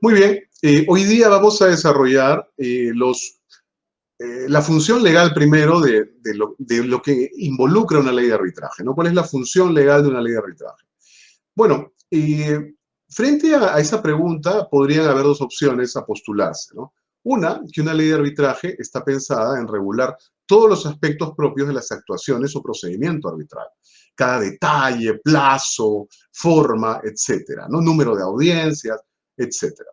Muy bien, hoy día vamos a desarrollar la función legal primero de lo que involucra una ley de arbitraje, ¿no? ¿Cuál es la función legal de una ley de arbitraje? Bueno, frente a esa pregunta podrían haber dos opciones a postularse, ¿no? Una, que una ley de arbitraje está pensada en regular todos los aspectos propios de las actuaciones o procedimiento arbitral. Cada detalle, plazo, forma, etcétera, ¿no? Número de audiencias, etcétera.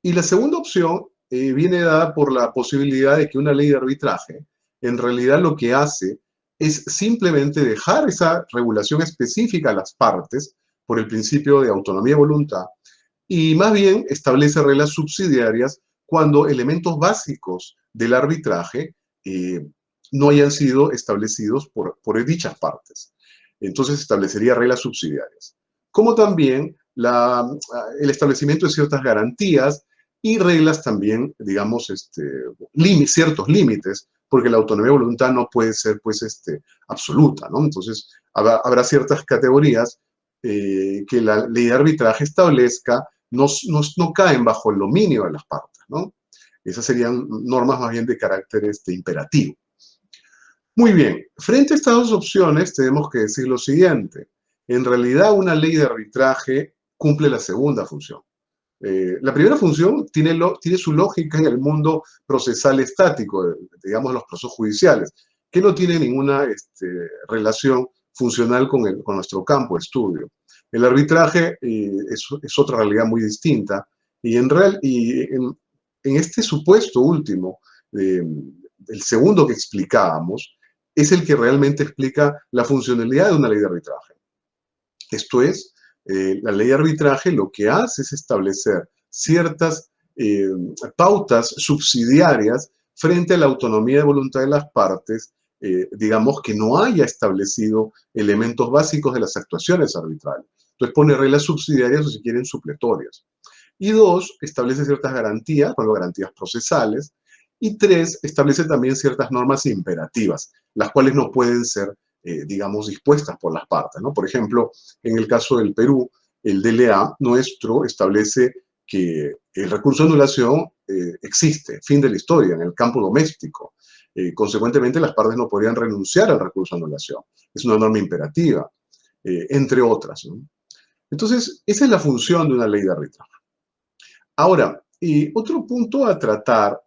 Y la segunda opción viene dada por la posibilidad de que una ley de arbitraje en realidad lo que hace es simplemente dejar esa regulación específica a las partes por el principio de autonomía y voluntad y más bien establece reglas subsidiarias cuando elementos básicos del arbitraje no hayan sido establecidos por dichas partes. Entonces establecería reglas subsidiarias. Como también el establecimiento de ciertas garantías y reglas también, digamos, ciertos límites, porque la autonomía de voluntad no puede ser, pues, absoluta, ¿no? Entonces, habrá ciertas categorías que la ley de arbitraje establezca, no caen bajo el dominio de las partes, ¿no? Esas serían normas más bien de carácter imperativo. Muy bien, frente a estas dos opciones tenemos que decir lo siguiente. En realidad, una ley de arbitraje cumple la segunda función. La primera función tiene su lógica en el mundo procesal estático, digamos los procesos judiciales, que no tiene ninguna relación funcional con nuestro campo de estudio. El arbitraje es otra realidad muy distinta y en este supuesto último, el segundo que explicábamos, es el que realmente explica la funcionalidad de una ley de arbitraje. Esto es, la ley de arbitraje lo que hace es establecer ciertas pautas subsidiarias frente a la autonomía de voluntad de las partes, digamos, que no haya establecido elementos básicos de las actuaciones arbitrales. Entonces pone reglas subsidiarias o, si quieren, supletorias. Y dos, establece ciertas garantías, bueno, garantías procesales. Y tres, establece también ciertas normas imperativas, las cuales no pueden ser, digamos, dispuestas por las partes, ¿no? Por ejemplo, en el caso del Perú, el DLA nuestro establece que el recurso de anulación existe, fin de la historia, en el campo doméstico. Consecuentemente, las partes no podrían renunciar al recurso de anulación. Es una norma imperativa, entre otras, ¿no? Entonces, esa es la función de una ley de arbitraje. Ahora, otro punto a tratar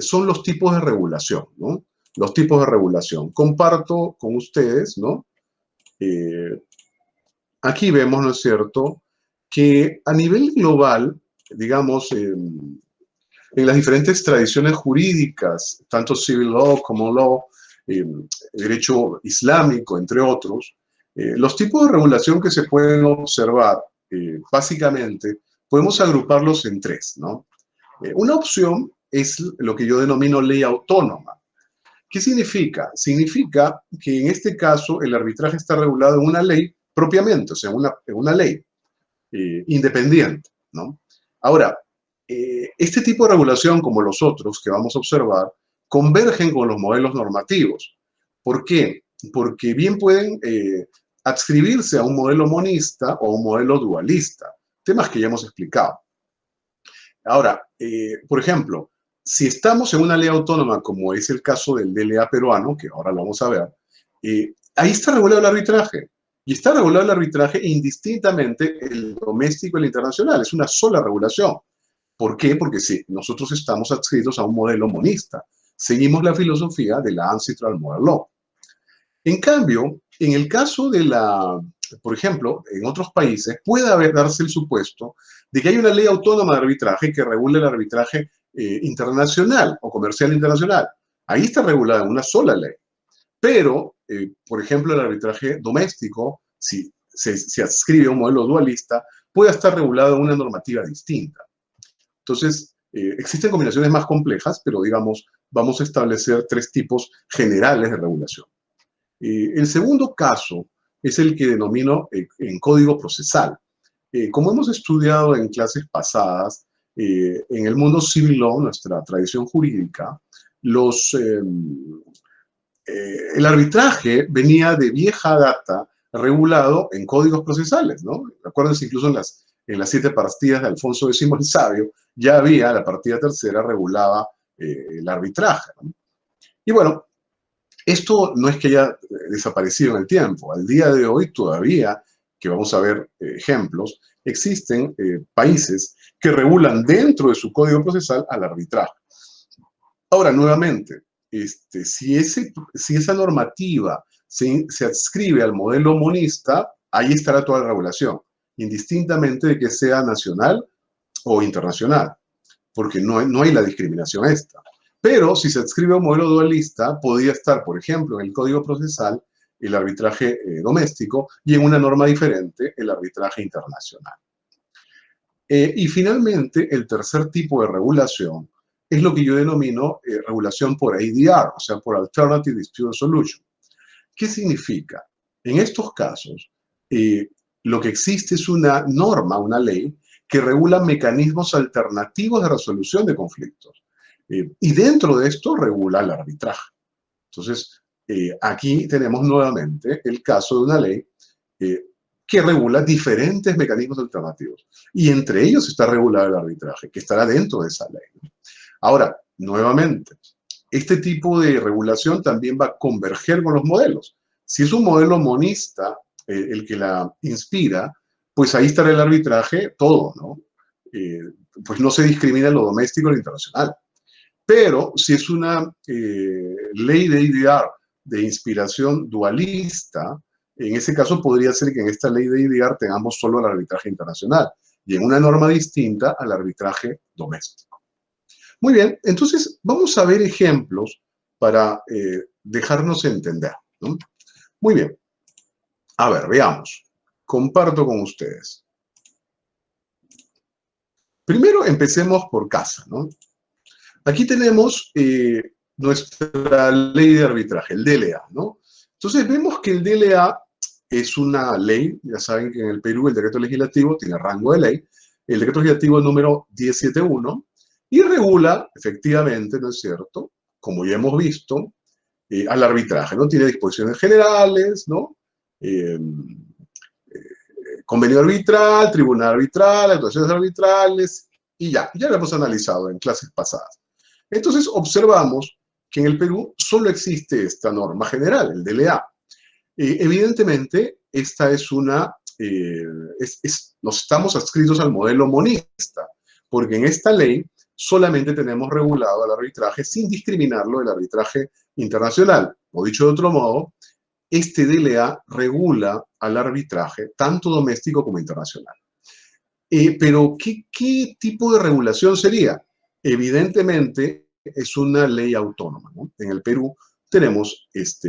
son los tipos de regulación, ¿no? Los tipos de regulación. Comparto con ustedes, ¿no? Aquí vemos, ¿no es cierto?, que a nivel global, digamos, en las diferentes tradiciones jurídicas, tanto civil law como law, derecho islámico, entre otros, los tipos de regulación que se pueden observar, básicamente, podemos agruparlos en tres, ¿no? Una opción es lo que yo denomino ley autónoma. ¿Qué significa? Significa que en este caso el arbitraje está regulado en una ley propiamente, o sea, en una ley independiente, ¿no? Ahora, este tipo de regulación, como los otros que vamos a observar, convergen con los modelos normativos. ¿Por qué? Porque bien pueden adscribirse a un modelo monista o a un modelo dualista, temas que ya hemos explicado. Ahora, por ejemplo, si estamos en una ley autónoma, como es el caso del DLA peruano, que ahora lo vamos a ver, ahí está regulado el arbitraje. Y está regulado el arbitraje indistintamente el doméstico y el internacional. Es una sola regulación. ¿Por qué? Porque sí, nosotros estamos adscritos a un modelo monista. Seguimos la filosofía de la Ancestral Model Law. En cambio, en el caso de por ejemplo, en otros países puede darse el supuesto de que hay una ley autónoma de arbitraje que regule el arbitraje internacional o comercial internacional. Ahí está regulada en una sola ley. Pero, por ejemplo, el arbitraje doméstico, si se adscribe a un modelo dualista, puede estar regulado en una normativa distinta. Entonces, existen combinaciones más complejas, pero digamos, vamos a establecer tres tipos generales de regulación. El segundo caso es el que denomino en código procesal. Como hemos estudiado en clases pasadas, en el mundo civil law, nuestra tradición jurídica, el arbitraje venía de vieja data regulado en códigos procesales, ¿no? Acuérdense incluso en las 7 partidas de Alfonso X el Sabio, ya había, la partida tercera regulaba el arbitraje, ¿no? Y bueno, esto no es que haya desaparecido en el tiempo. Al día de hoy todavía, que vamos a ver ejemplos, existen países que regulan dentro de su código procesal al arbitraje. Ahora, nuevamente, si esa normativa se adscribe al modelo monista, ahí estará toda la regulación, indistintamente de que sea nacional o internacional, porque no hay la discriminación esta. Pero si se adscribe a un modelo dualista, podría estar, por ejemplo, en el código procesal el arbitraje doméstico y en una norma diferente el arbitraje internacional. Y finalmente, el tercer tipo de regulación es lo que yo denomino regulación por ADR, o sea, por Alternative Dispute Resolution. ¿Qué significa? En estos casos, lo que existe es una norma, una ley, que regula mecanismos alternativos de resolución de conflictos. Y dentro de esto regula el arbitraje. Entonces, aquí tenemos nuevamente el caso de una ley que regula diferentes mecanismos alternativos. Y entre ellos está regulado el arbitraje, que estará dentro de esa ley. Ahora, nuevamente, este tipo de regulación también va a converger con los modelos. Si es un modelo monista el que la inspira, pues ahí estará el arbitraje todo, ¿no? Pues no se discrimina lo doméstico y lo internacional. Pero si es una ley de IDR de inspiración dualista, en ese caso podría ser que en esta ley de IDR tengamos solo el arbitraje internacional y en una norma distinta al arbitraje doméstico. Muy bien, entonces vamos a ver ejemplos para dejarnos entender, ¿no? Muy bien. A ver, veamos. Comparto con ustedes. Primero empecemos por casa, ¿no? Aquí tenemos nuestra ley de arbitraje, el DLA, ¿no? Entonces vemos que el DLA es una ley, ya saben que en el Perú el decreto legislativo tiene rango de ley, el decreto legislativo número 1071, y regula, efectivamente, ¿no es cierto?, como ya hemos visto, al arbitraje, ¿no? Tiene disposiciones generales, ¿no? Convenio arbitral, tribunal arbitral, actuaciones arbitrales, y ya lo hemos analizado en clases pasadas. Entonces observamos que en el Perú solo existe esta norma general, el DLA. Evidentemente, esta es una, nos estamos adscritos al modelo monista, porque en esta ley solamente tenemos regulado el arbitraje sin discriminarlo del arbitraje internacional. O dicho de otro modo, este DLA regula al arbitraje tanto doméstico como internacional. Pero, ¿qué tipo de regulación sería? Evidentemente, es una ley autónoma, ¿no? En el Perú tenemos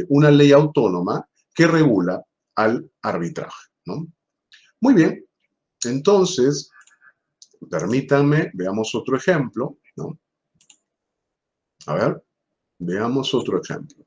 una ley autónoma que regula al arbitraje, ¿no? Muy bien, entonces, permítanme, veamos otro ejemplo, ¿no? A ver, veamos otro ejemplo.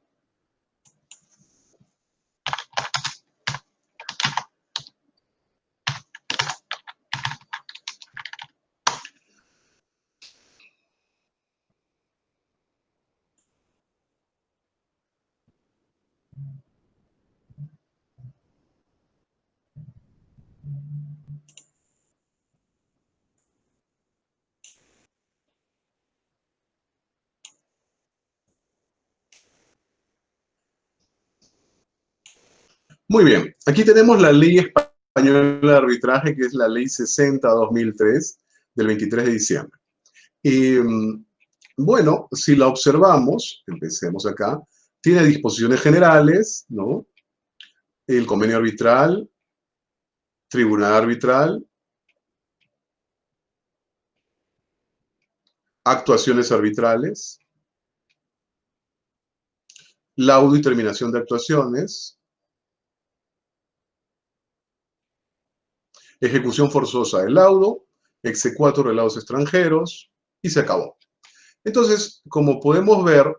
Muy bien, aquí tenemos la ley española de arbitraje, que es la ley 60/2003, del 23 de diciembre. Bueno, si la observamos, empecemos acá, tiene disposiciones generales, ¿no? El convenio arbitral, tribunal arbitral, actuaciones arbitrales, laudo y terminación de actuaciones, ejecución forzosa del laudo, exequatur de laudos extranjeros, y se acabó. Entonces, como podemos ver,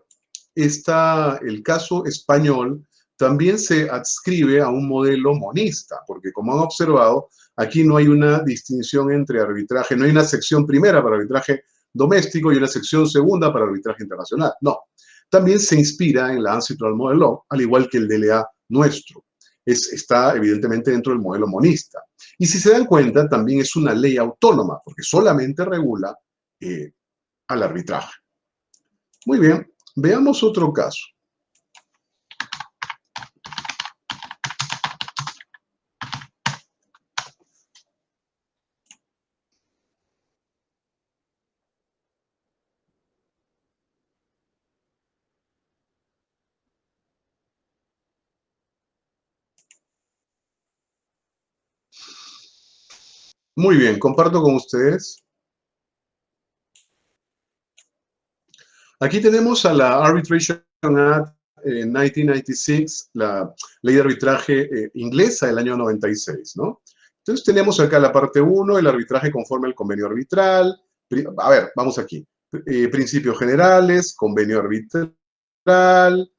el caso español también se adscribe a un modelo monista, porque como han observado, aquí no hay una distinción entre arbitraje, no hay una sección primera para arbitraje doméstico y una sección segunda para arbitraje internacional. No, también se inspira en la Ancestral Model Law, al igual que el DLA nuestro. está evidentemente dentro del modelo monista. Y si se dan cuenta, también es una ley autónoma, porque solamente regula al arbitraje. Muy bien, veamos otro caso. Muy bien, comparto con ustedes. Aquí tenemos a la Arbitration Act 1996, la ley de arbitraje inglesa del año 96, ¿no? Entonces tenemos acá la parte 1, el arbitraje conforme al convenio arbitral. A ver, vamos aquí. Principios generales, convenio arbitral,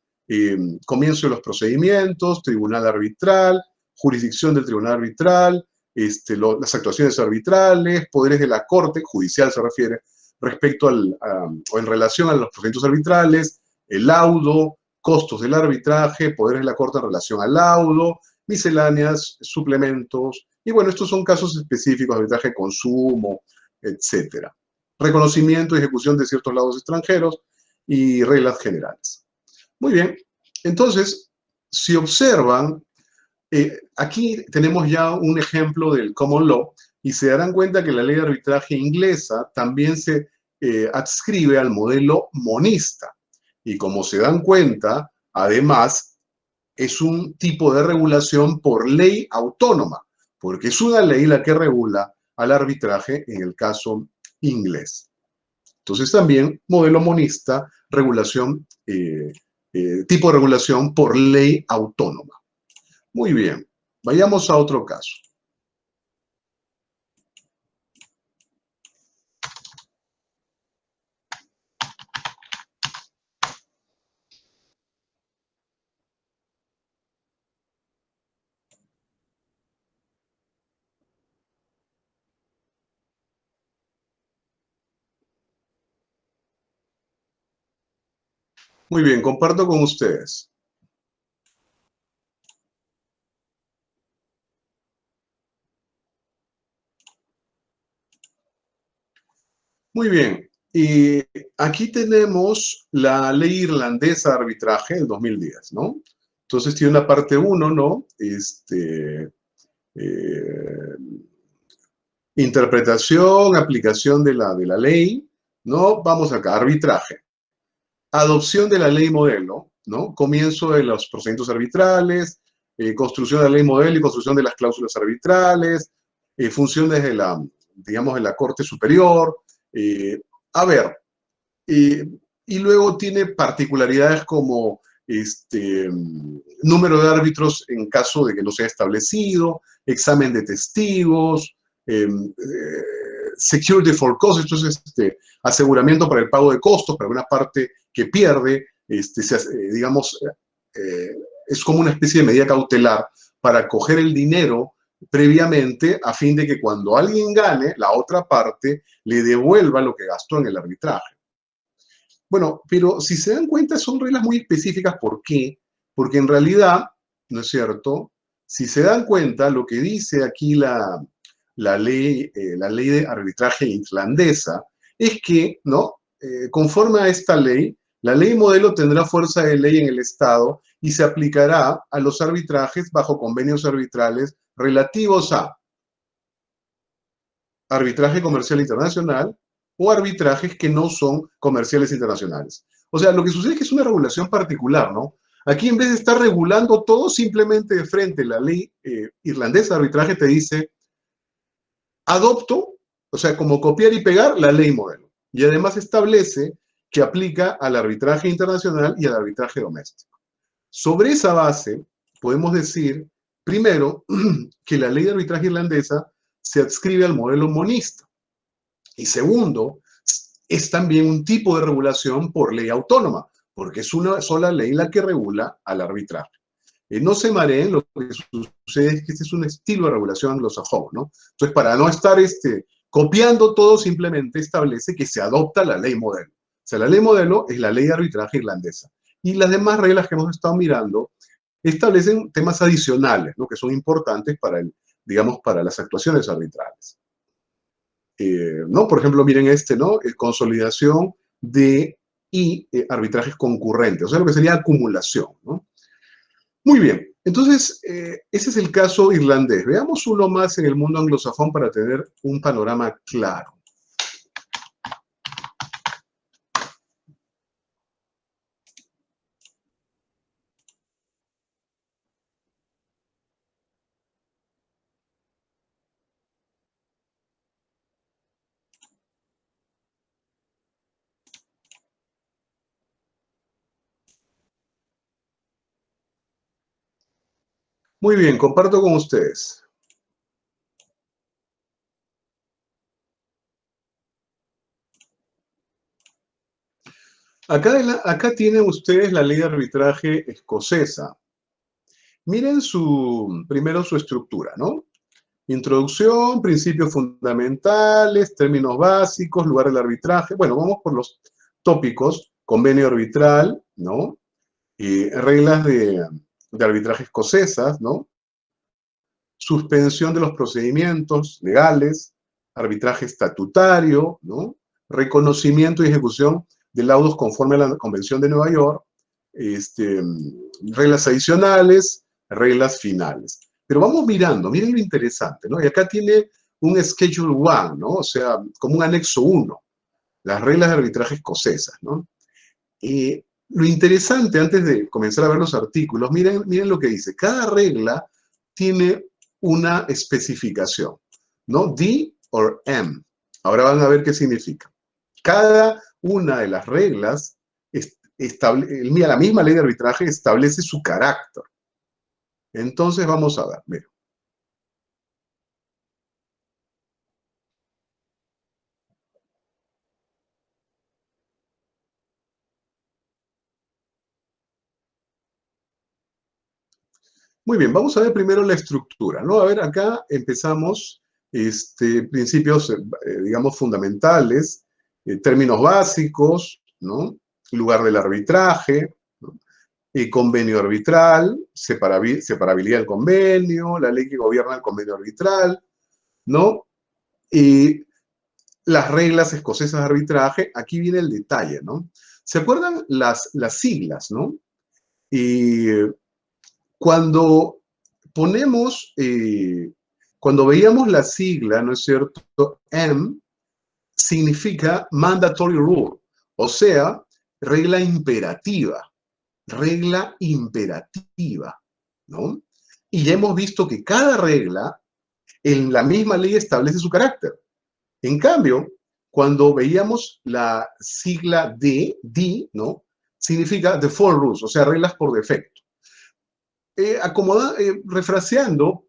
comienzo de los procedimientos, tribunal arbitral, jurisdicción del tribunal arbitral, las actuaciones arbitrales, poderes de la corte, judicial se refiere, respecto o en relación a los procedimientos arbitrales, el laudo, costos del arbitraje, poderes de la corte en relación al laudo, misceláneas, suplementos, y bueno, estos son casos específicos de arbitraje, consumo, etcétera. Reconocimiento y ejecución de ciertos laudos extranjeros y reglas generales. Muy bien, entonces, si observan, aquí tenemos ya un ejemplo del common law y se darán cuenta que la ley de arbitraje inglesa también se adscribe al modelo monista. Y como se dan cuenta, además, es un tipo de regulación por ley autónoma, porque es una ley la que regula al arbitraje en el caso inglés. Entonces también modelo monista, regulación, tipo de regulación por ley autónoma. Muy bien, vayamos a otro caso. Muy bien, comparto con ustedes. Muy bien, y aquí tenemos la ley irlandesa de arbitraje del 2010, ¿no? Entonces tiene una parte 1, ¿no? Interpretación, aplicación de la ley, ¿no? Vamos acá, arbitraje. Adopción de la ley modelo, ¿no? Comienzo de los procedimientos arbitrales, construcción de la ley modelo y construcción de las cláusulas arbitrales, funciones de la, digamos, de la Corte Superior. A ver, y luego tiene particularidades como número de árbitros en caso de que no sea establecido, examen de testigos, security for costs, esto es aseguramiento para el pago de costos, para una parte que pierde, digamos, es como una especie de medida cautelar para coger el dinero previamente a fin de que cuando alguien gane, la otra parte le devuelva lo que gastó en el arbitraje. Bueno, pero si se dan cuenta son reglas muy específicas. ¿Por qué? Porque en realidad, ¿no es cierto? Si se dan cuenta, lo que dice aquí la ley de arbitraje irlandesa es que, ¿no? Conforme a esta ley, la ley modelo tendrá fuerza de ley en el Estado y se aplicará a los arbitrajes bajo convenios arbitrales relativos a arbitraje comercial internacional o arbitrajes que no son comerciales internacionales. O sea, lo que sucede es que es una regulación particular, ¿no? Aquí en vez de estar regulando todo, simplemente de frente la ley irlandesa de arbitraje te dice, adopto, o sea, como copiar y pegar la ley modelo. Y además establece que aplica al arbitraje internacional y al arbitraje doméstico. Sobre esa base, podemos decir, primero, que la ley de arbitraje irlandesa se adscribe al modelo monista. Y segundo, es también un tipo de regulación por ley autónoma, porque es una sola ley la que regula al arbitraje. No se mareen, lo que sucede es que este es un estilo de regulación anglosajón, ¿no? Entonces, para no estar copiando todo, simplemente establece que se adopta la ley modelo. O sea, la ley modelo es la ley de arbitraje irlandesa. Y las demás reglas que hemos estado mirando establecen temas adicionales, ¿no? Que son importantes para, digamos, para las actuaciones arbitrales. ¿No? Por ejemplo, miren este, ¿no? Consolidación de arbitrajes concurrentes, o sea, lo que sería acumulación, ¿no? Muy bien, entonces, ese es el caso irlandés. Veamos uno más en el mundo anglosajón para tener un panorama claro. Muy bien, comparto con ustedes. Acá tienen ustedes la ley de arbitraje escocesa. Miren primero su estructura, ¿no? Introducción, principios fundamentales, términos básicos, lugar del arbitraje. Bueno, vamos por los tópicos. Convenio arbitral, ¿no? Y reglas de arbitraje escocesas, ¿no? Suspensión de los procedimientos legales, arbitraje estatutario, ¿no? Reconocimiento y ejecución de laudos conforme a la Convención de Nueva York, reglas adicionales, reglas finales. Pero vamos mirando, miren lo interesante, ¿no? Y acá tiene un Schedule 1, ¿no? O sea, como un anexo 1, las reglas de arbitraje escocesas, ¿no? Lo interesante, antes de comenzar a ver los artículos, miren lo que dice. Cada regla tiene una especificación, ¿no? D o M. Ahora van a ver qué significa. Cada una de las reglas, la misma ley de arbitraje establece su carácter. Entonces vamos a ver, miren. Muy bien, vamos a ver primero la estructura, ¿no? A ver, acá empezamos principios, digamos, fundamentales, términos básicos, ¿no? Lugar del arbitraje, ¿no? Convenio arbitral, separabilidad del convenio, la ley que gobierna el convenio arbitral, ¿no? Y las reglas escocesas de arbitraje, aquí viene el detalle, ¿no? ¿Se acuerdan las siglas, ¿no? Y cuando ponemos, cuando veíamos la sigla, ¿no es cierto? M significa mandatory rule, o sea, regla imperativa, ¿no? Y ya hemos visto que cada regla en la misma ley establece su carácter. En cambio, cuando veíamos la sigla D, ¿no? Significa default rules, o sea, reglas por defecto. Refraseando,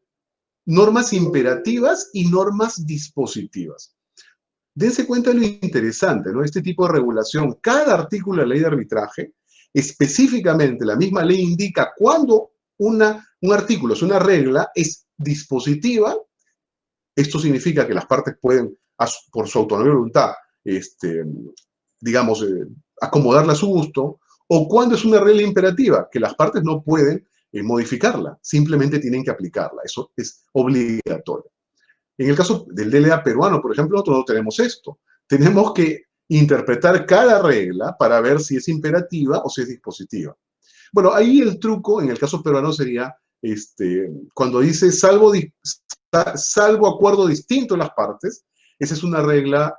normas imperativas y normas dispositivas. Dense cuenta de lo interesante, ¿no? Este tipo de regulación, cada artículo de la ley de arbitraje, específicamente la misma ley indica cuando un artículo es una regla, es dispositiva. Esto significa que las partes pueden, por su autonomía y voluntad, digamos, acomodarla a su gusto, o cuando es una regla imperativa, que las partes no pueden modificarla, simplemente tienen que aplicarla. Eso es obligatorio. En el caso del DLA peruano, por ejemplo, nosotros no tenemos esto. Tenemos que interpretar cada regla para ver si es imperativa o si es dispositiva. Bueno, ahí el truco, en el caso peruano, sería cuando dice salvo acuerdo distinto en las partes, esa es una regla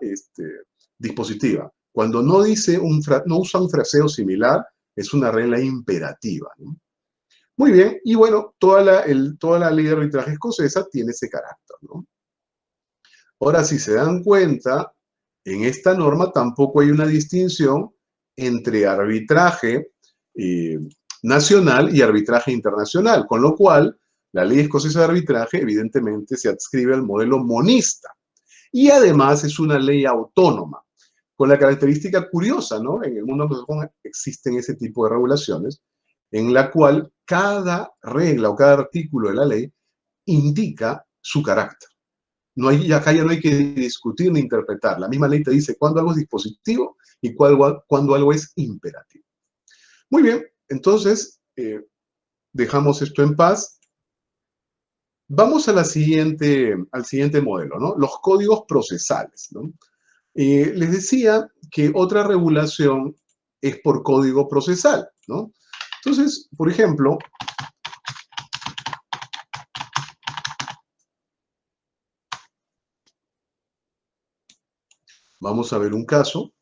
dispositiva. Cuando no usa un fraseo similar, es una regla imperativa, ¿no? Muy bien, y bueno, toda la ley de arbitraje escocesa tiene ese carácter, ¿no? Ahora, si se dan cuenta, en esta norma tampoco hay una distinción entre arbitraje nacional y arbitraje internacional, con lo cual la ley escocesa de arbitraje evidentemente se adscribe al modelo monista y además es una ley autónoma, con la característica curiosa, ¿no? En el mundo anglosajón existen ese tipo de regulaciones en la cual cada regla o cada artículo de la ley indica su carácter. Acá ya no hay que discutir ni interpretar. La misma ley te dice cuándo algo es dispositivo y cuándo algo es imperativo. Muy bien, entonces, dejamos esto en paz. Vamos a al siguiente modelo, ¿no? Los códigos procesales, ¿no? Les decía que otra regulación es por código procesal, ¿no? Entonces, por ejemplo, vamos a ver un caso.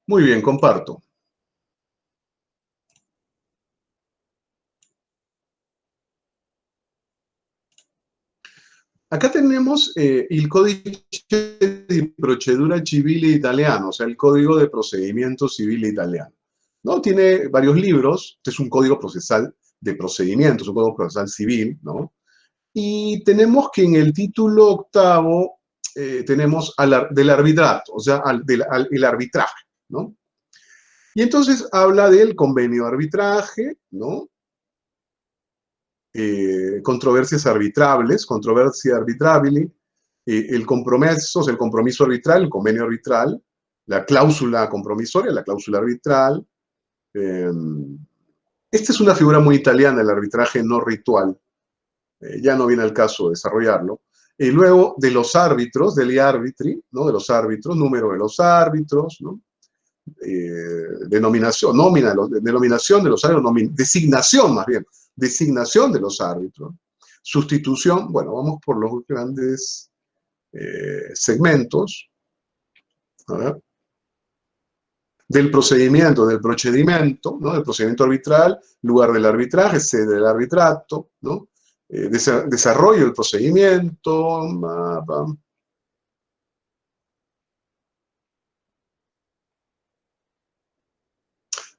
Muy bien, comparto. Acá tenemos el codice di procedura civile italiano, o sea, el código de procedimiento civil italiano, ¿no? Tiene varios libros, este es un código procesal de procedimientos, un código procesal civil, ¿no? Y tenemos que en el título octavo tenemos del arbitrato, o sea, el arbitraje, ¿no? Y entonces habla del convenio de arbitraje, ¿no? Controversias arbitrables, controversia arbitrabili, el compromiso, o sea, el compromiso arbitral, el convenio arbitral, la cláusula compromisoria, la cláusula arbitral. Esta es una figura muy italiana, el arbitraje no ritual. Ya no viene al caso desarrollarlo. Y luego de los árbitros, degli arbitri, ¿no? De los árbitros, número de los árbitros, ¿no? Denominación, nómina, denominación de los árbitros, designación más bien, designación de los árbitros, sustitución, bueno, vamos por los grandes segmentos, a ver, del procedimiento, ¿no? Del procedimiento arbitral, lugar del arbitraje, sede del arbitrato, ¿no? Desarrollo del procedimiento,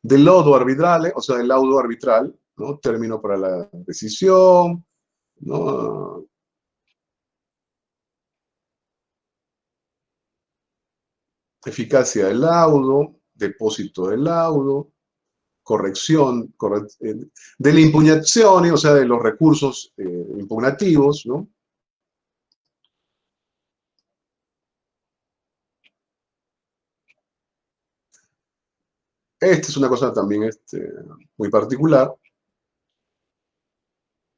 del laudo arbitrale, o sea, del laudo arbitral, ¿no? Término para la decisión, ¿no? Eficacia del laudo, depósito del laudo, corrección de la impugnación, o sea, de los recursos impugnativos, ¿no? Esta es una cosa también muy particular.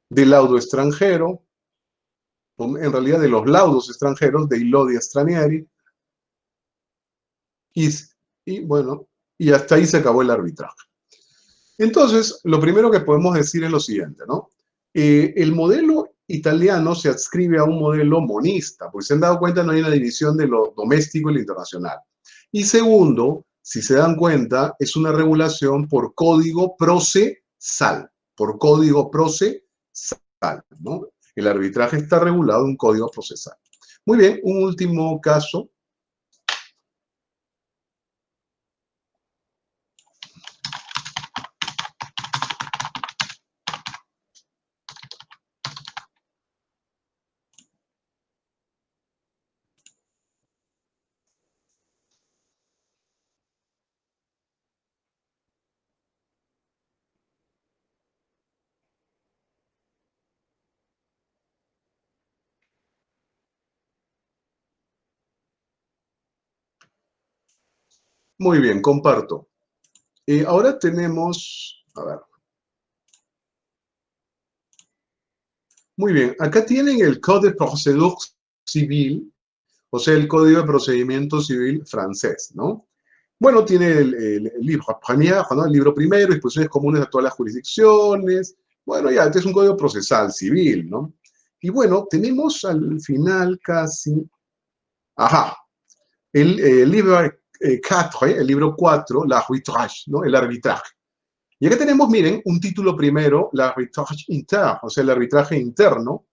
Del laudo extranjero, en realidad de los laudos extranjeros, de lodi stranieri, y, y bueno, y hasta ahí se acabó el arbitraje. Entonces, lo primero que podemos decir es lo siguiente, ¿no? El modelo italiano se adscribe a un modelo monista, porque se han dado cuenta no hay una división de lo doméstico y lo internacional. Y segundo, si se dan cuenta, es una regulación por código procesal, ¿no? El arbitraje está regulado en un código procesal. Muy bien, un último caso. Muy bien, comparto. Ahora tenemos, a ver. Muy bien, acá tienen el Code de Procédure Civil, o sea, el Código de Procedimiento Civil francés, ¿no? Bueno, tiene el libro premier, ¿no? El libro primero, disposiciones comunes a todas las jurisdicciones. Bueno, ya, este es un código procesal civil, ¿no? Y bueno, tenemos al final casi, ajá, el libro 4, el libro 4, l'arbitrage, ¿no? El arbitraje. Y acá tenemos, miren, un título primero, l'arbitrage interne, o sea, el arbitraje interno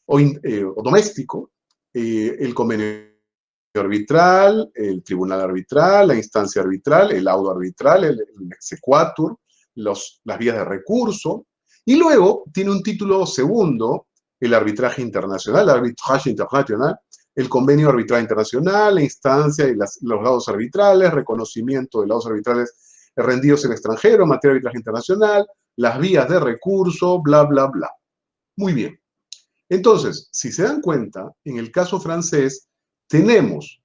o doméstico, el convenio arbitral, el tribunal arbitral, la instancia arbitral, el laudo arbitral, el exequatur, las vías de recurso, y luego tiene un título segundo, el arbitraje internacional, el arbitraje internacional, el convenio de arbitraje internacional, la instancia y los laudos arbitrales, reconocimiento de laudos arbitrales rendidos en extranjero, materia de arbitraje internacional, las vías de recurso, bla, bla, bla. Muy bien. Entonces, si se dan cuenta, en el caso francés, tenemos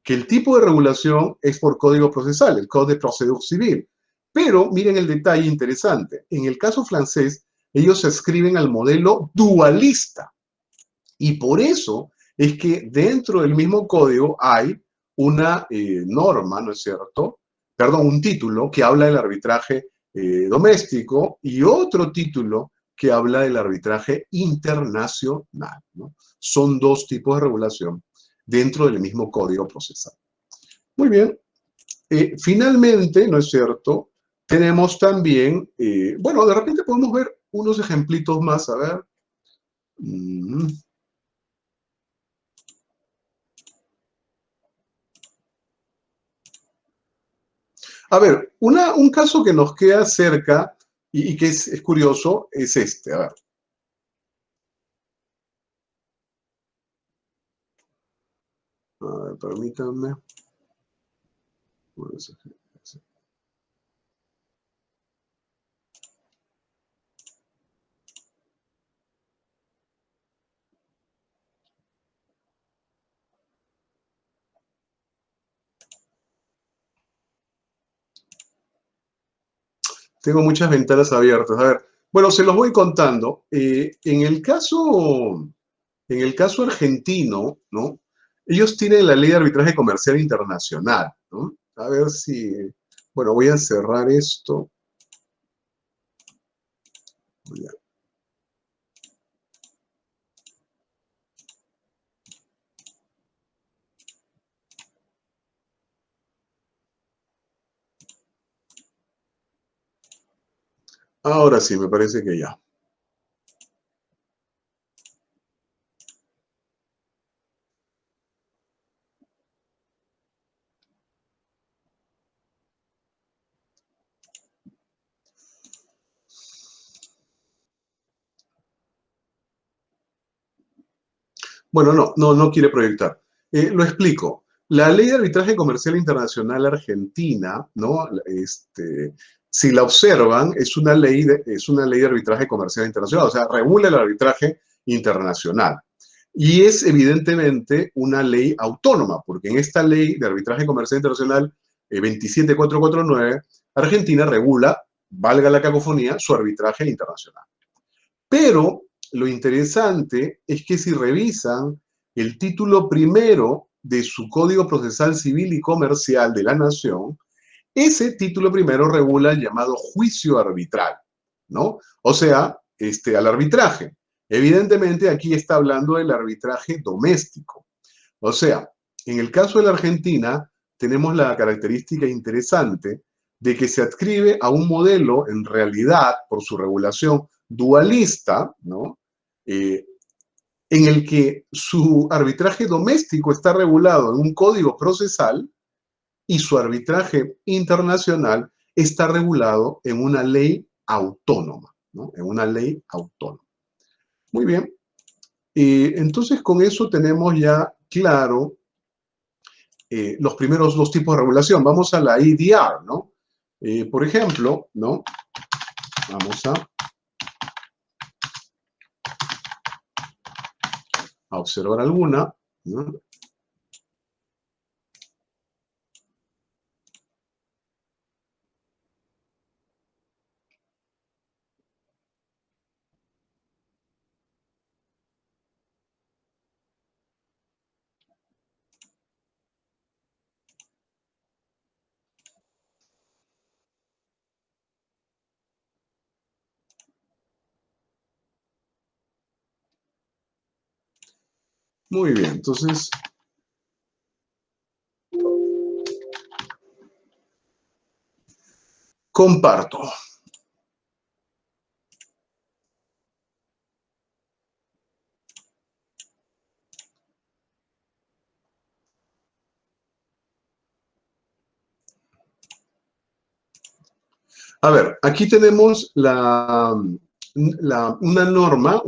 que el tipo de regulación es por código procesal, el Code de Procédure Civile. Pero miren el detalle interesante. En el caso francés, ellos se escriben al modelo dualista. Y por eso es que dentro del mismo código hay una norma, ¿no es cierto? Perdón, un título que habla del arbitraje doméstico y otro título que habla del arbitraje internacional, ¿no? Son dos tipos de regulación dentro del mismo código procesal. Muy bien. Finalmente, ¿no es cierto? Tenemos también, bueno, de repente podemos ver unos ejemplitos más, a ver. A ver, un caso que nos queda cerca y que es curioso es este, a ver. A ver, permítanme. Tengo muchas ventanas abiertas. A ver, bueno, se los voy contando. En el caso argentino, ¿no? Ellos tienen la ley de arbitraje comercial internacional, ¿no? A ver si, bueno, voy a cerrar esto. Ya. Ahora sí, me parece que ya. Bueno, no quiere proyectar. Lo explico. La Ley de Arbitraje Comercial Internacional Argentina, ¿no? Si la observan, es una ley de arbitraje comercial internacional, o sea, regula el arbitraje internacional. Y es evidentemente una ley autónoma, porque en esta ley de arbitraje comercial internacional 27449, Argentina regula, valga la cacofonía, su arbitraje internacional. Pero lo interesante es que si revisan el título primero de su Código Procesal Civil y Comercial de la Nación, ese título primero regula el llamado juicio arbitral, ¿no? O sea, al arbitraje. Evidentemente aquí está hablando del arbitraje doméstico. O sea, en el caso de la Argentina, tenemos la característica interesante de que se adscribe a un modelo, en realidad, por su regulación dualista, ¿no? En el que su arbitraje doméstico está regulado en un código procesal y su arbitraje internacional está regulado en una ley autónoma, ¿no? En una ley autónoma. Muy bien. Entonces, con eso tenemos ya claro los primeros dos tipos de regulación. Vamos a la EDR, ¿no? Por ejemplo, ¿no? Vamos a observar alguna, ¿no? Muy bien, entonces, comparto. A ver, aquí tenemos una norma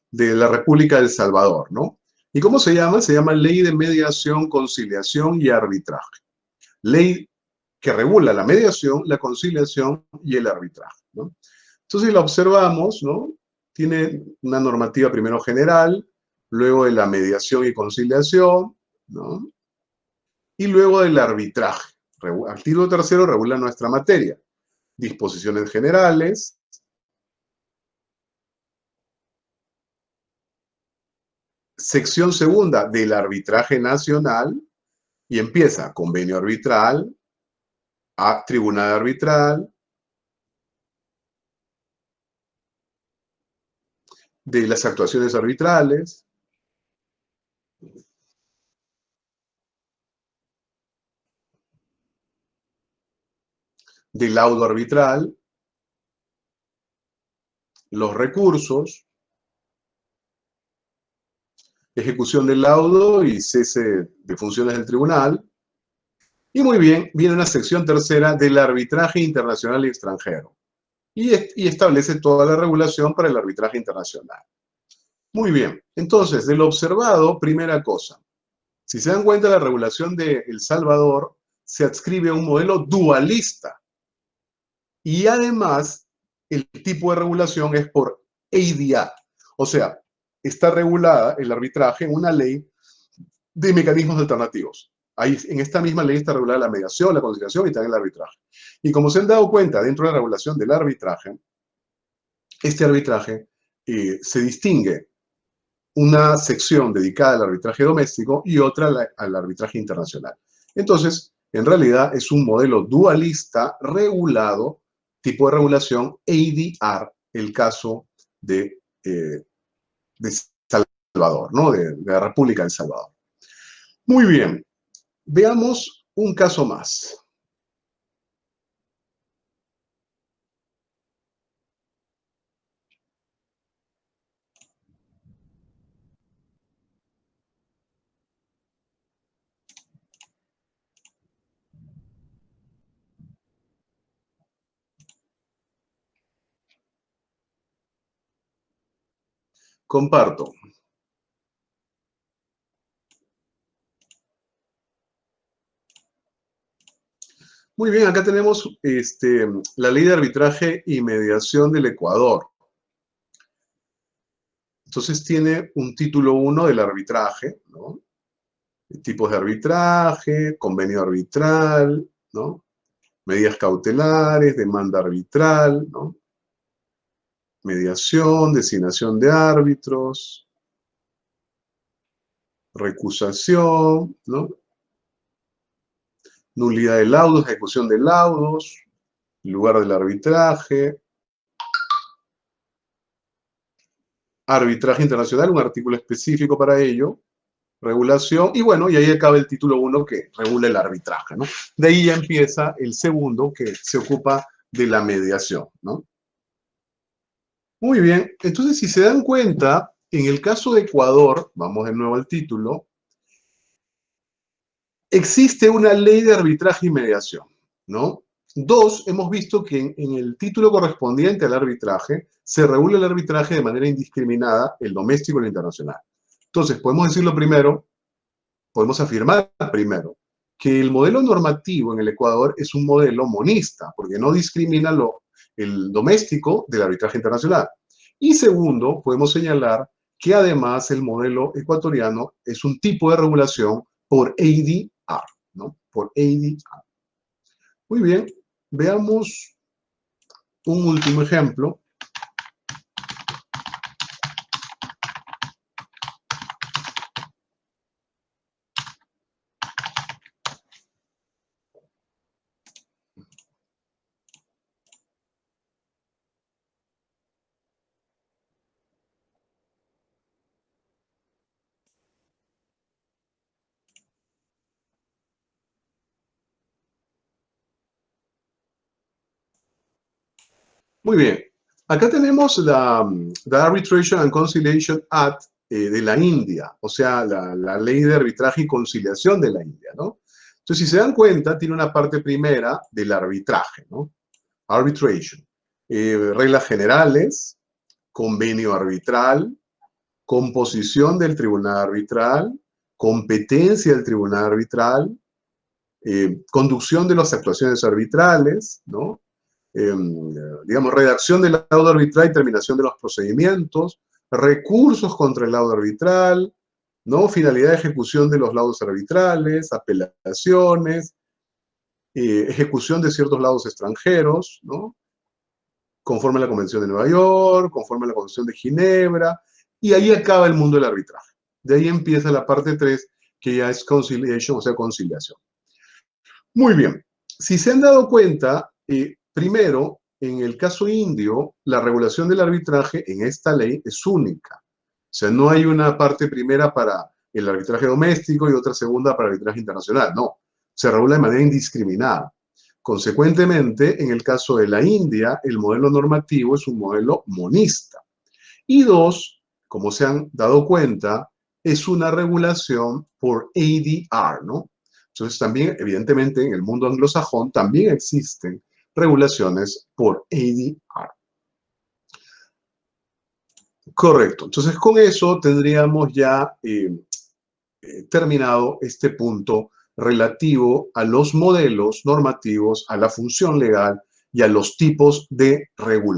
de la República de El Salvador, ¿no? ¿Y cómo se llama? Se llama Ley de Mediación, Conciliación y Arbitraje. Ley que regula la mediación, la conciliación y el arbitraje, ¿no? Entonces, si la observamos, ¿no? Tiene una normativa primero general, luego de la mediación y conciliación, ¿no? Y luego del arbitraje. Artículo tercero regula nuestra materia. Disposiciones generales, sección segunda del arbitraje nacional, y empieza convenio arbitral, tribunal arbitral, de las actuaciones arbitrales, del laudo arbitral, los recursos, ejecución del laudo y cese de funciones del tribunal. Y muy bien, viene una sección tercera del arbitraje internacional y extranjero. Y establece toda la regulación para el arbitraje internacional. Muy bien, entonces, de lo observado, primera cosa. Si se dan cuenta, la regulación de El Salvador se adscribe a un modelo dualista. Y además, el tipo de regulación es por ADR. O sea, está regulada el arbitraje en una ley de mecanismos alternativos. Ahí, en esta misma ley está regulada la mediación, la conciliación y también el arbitraje. Y como se han dado cuenta, dentro de la regulación del arbitraje, este arbitraje se distingue una sección dedicada al arbitraje doméstico y otra al arbitraje internacional. Entonces, en realidad es un modelo dualista regulado, tipo de regulación ADR, el caso de Salvador, ¿no? De la República de El Salvador. Muy bien, veamos un caso más. Comparto. Muy bien, acá tenemos la ley de arbitraje y mediación del Ecuador. Entonces tiene un título 1 del arbitraje, ¿no? Tipos de arbitraje, convenio arbitral, ¿no? Medidas cautelares, demanda arbitral, ¿no? Mediación, designación de árbitros, recusación, ¿no? Nulidad de laudos, ejecución de laudos, lugar del arbitraje, arbitraje internacional, un artículo específico para ello, regulación, y bueno, y ahí acaba el título 1 que regula el arbitraje, ¿no? De ahí ya empieza el segundo que se ocupa de la mediación, ¿no? Muy bien, entonces si se dan cuenta, en el caso de Ecuador, vamos de nuevo al título, existe una ley de arbitraje y mediación, ¿no? Dos, hemos visto que en el título correspondiente al arbitraje se regula el arbitraje de manera indiscriminada, el doméstico y el internacional. Entonces, podemos decirlo primero, podemos afirmar primero, que el modelo normativo en el Ecuador es un modelo monista, porque no discrimina el doméstico del arbitraje internacional. Y segundo, podemos señalar que además el modelo ecuatoriano es un tipo de regulación por ADR, ¿no? Por ADR. Muy bien, veamos un último ejemplo. Muy bien, acá tenemos the Arbitration and Conciliation Act de la India, o sea, la ley de arbitraje y conciliación de la India, ¿no? Entonces, si se dan cuenta, tiene una parte primera del arbitraje, ¿no? Arbitration. Reglas generales, convenio arbitral, composición del tribunal arbitral, competencia del tribunal arbitral, conducción de las actuaciones arbitrales, ¿no? Digamos, redacción del laudo arbitral y terminación de los procedimientos, recursos contra el laudo arbitral, ¿no? Finalidad de ejecución de los laudos arbitrales, apelaciones, ejecución de ciertos laudos extranjeros, ¿no? Conforme a la Convención de Nueva York, conforme a la Convención de Ginebra, y ahí acaba el mundo del arbitraje. De ahí empieza la parte 3, que ya es conciliation, o sea, conciliación. Muy bien. Si se han dado cuenta, primero, en el caso indio, la regulación del arbitraje en esta ley es única. O sea, no hay una parte primera para el arbitraje doméstico y otra segunda para el arbitraje internacional. No, se regula de manera indiscriminada. Consecuentemente, en el caso de la India, el modelo normativo es un modelo monista. Y dos, como se han dado cuenta, es una regulación por ADR, ¿no? Entonces también, evidentemente, en el mundo anglosajón también existen regulaciones por ADR. Correcto. Entonces, con eso tendríamos ya terminado este punto relativo a los modelos normativos, a la función legal y a los tipos de regulación.